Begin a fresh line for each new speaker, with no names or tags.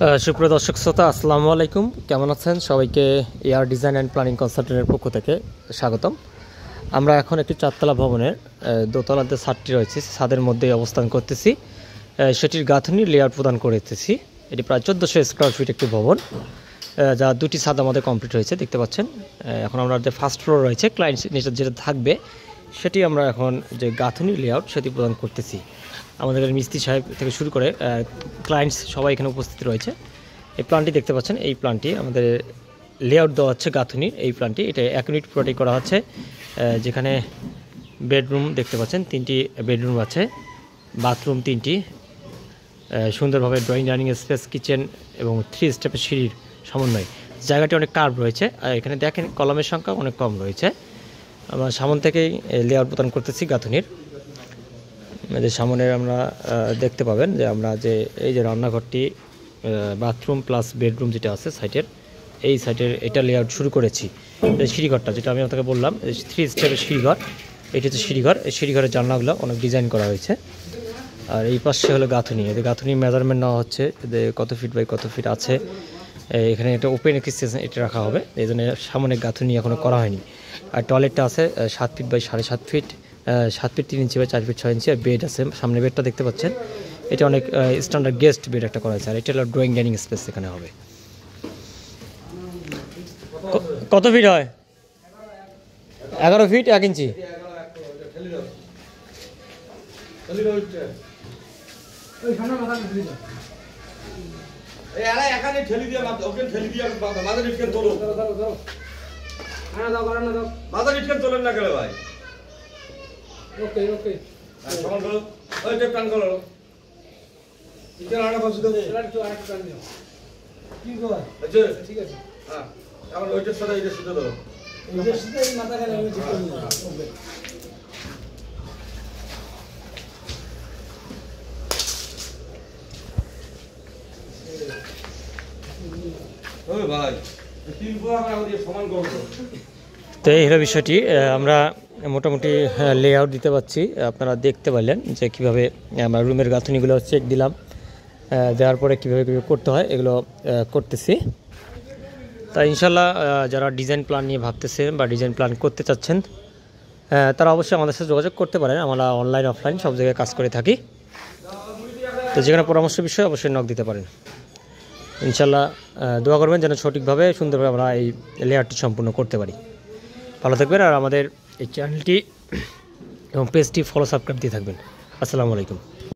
সুপ্রিয় দর্শক শ্রোতা, আসসালামু আলাইকুম। কেমন আছেন? সবাইকে এয়ার ডিজাইন অ্যান্ড প্ল্যানিং কনসালটেন্টের পক্ষ থেকে স্বাগতম। আমরা এখন একটি চারতলা ভবনের দোতলাতে ছাদটি রয়েছে, ছাদের মধ্যেই অবস্থান করতেছি। সেটির গাঁথনি লেয়ার প্রদান করতেছি। এটি প্রায় 1400 স্কোয়ার ফিট একটি ভবন, যা দুটি ছাদ আমাদের কমপ্লিট হয়েছে, দেখতে পাচ্ছেন। এখন আমরা যে ফার্স্ট ফ্লোর রয়েছে, ক্লায়েন্ট নিচে যেটা থাকবে সেটি আমরা এখন যে গাঁথনি লেআউট সেটি প্রদান করতেছি। আমাদের মিস্ত্রি সাহেব থেকে শুরু করে ক্লায়েন্টস সবাই এখানে উপস্থিত রয়েছে। এই প্ল্যানটি দেখতে পাচ্ছেন, এই প্ল্যানটি আমাদের লেআউট দেওয়া হচ্ছে গাঁথনির। এই প্ল্যানটি এটা 1 ইউনিট পুরোটাই করা হচ্ছে, যেখানে বেডরুম দেখতে পাচ্ছেন, 3টি বেডরুম আছে, বাথরুম 3টি, সুন্দরভাবে ড্রয়িং ডাইনিং স্পেস, কিচেন এবং 3 স্টেপের সিঁড়ির সমন্বয়। জায়গাটি অনেক কার্ভ রয়েছে, আর এখানে দেখেন কলমের সংখ্যা অনেক কম রয়েছে। আমরা সামন থেকেই লেআউট প্রদান করতেছি গাঁথনির। যে সামনের আমরা দেখতে পাবেন যে আমরা যে এই যে রান্নাঘরটি, বাথরুম প্লাস বেডরুম যেটা আছে সাইটের, এই সাইটের এটা লেআউট শুরু করেছি। এই সিঁড়িঘরটা যেটা আমি আপনাকে বললাম 3 স্টেপের সিঁড়িঘর, এটি হচ্ছে সিঁড়িঘর। এই সিঁড়িঘরের জানলাগুলো অনেক ডিজাইন করা হয়েছে। আর এই পাশে হলো গাঁথনি। এই গাঁথনি মেজারমেন্ট নেওয়া হচ্ছে যে কত ফিট বাই কত ফিট আছে। এখানে এটা ওপেন এক্সটেনশন এটা রাখা হবে, এই জন্য সামনে গাঁথনি এখনও করা হয়নি। আর টয়লেটটা আছে 7 feet by 7.5 feet, 7 feet 3 inch by 4 feet 6 inch. আর বেড আছে, সামনে বেডটা দেখতে পাচ্ছেন, এটা অনেক স্ট্যান্ডার্ড গেস্ট বেড একটা করা হয়েছে। আর এটা হলো ড্রয়িং ডাইনিং স্পেস এখানে হবে। কত ফিট হয়? 11 ফিট 1 ইঞ্চি।
ওকে ওকে সমান করো, ওই যে টান করো, এটা আড়া বসে দাও, এটা একটু আরেকটু টান দিও, কি গো আচ্ছা ঠিক আছে। হ্যাঁ, এখন ওইটার সাথে এটা সুতো দাও, ওইটার সাথে এই মাথা গেলে আমি ঠিক করে নিব। ওকে ওই ভাই তিন পুরো আমরা দিয়ে সমান করব।
তো এই হলো বিষয়টি। আমরা মোটামুটি লেআউট দিতে পারছি, আপনারা দেখতে পারলেন যে কীভাবে আমরা রুমের গাঁথনিগুলো চেক দিলাম, দেওয়ার পরে কীভাবে করতে হয় এগুলো করতেছি। তাই ইনশাল্লাহ যারা ডিজাইন প্ল্যান নিয়ে ভাবতেছেন বা ডিজাইন প্ল্যান করতে চাচ্ছেন, তারা অবশ্যই আমাদের সাথে যোগাযোগ করতে পারেন। আমরা অনলাইন অফলাইন সব জায়গায় কাজ করে থাকি। তো যেখানে পরামর্শ বিষয়ে অবশ্যই নক দিতে পারেন। ইনশাল্লাহ দোয়া করবেন যেন সঠিকভাবে সুন্দরভাবে আমরা এই লেআউটটি সম্পূর্ণ করতে পারি। ভালো থাকবেন, আর আমাদের এই চ্যানেলটি এবং পেজটি ফলো সাবস্ক্রাইব দিয়ে থাকবেন। আসসালামু আলাইকুম।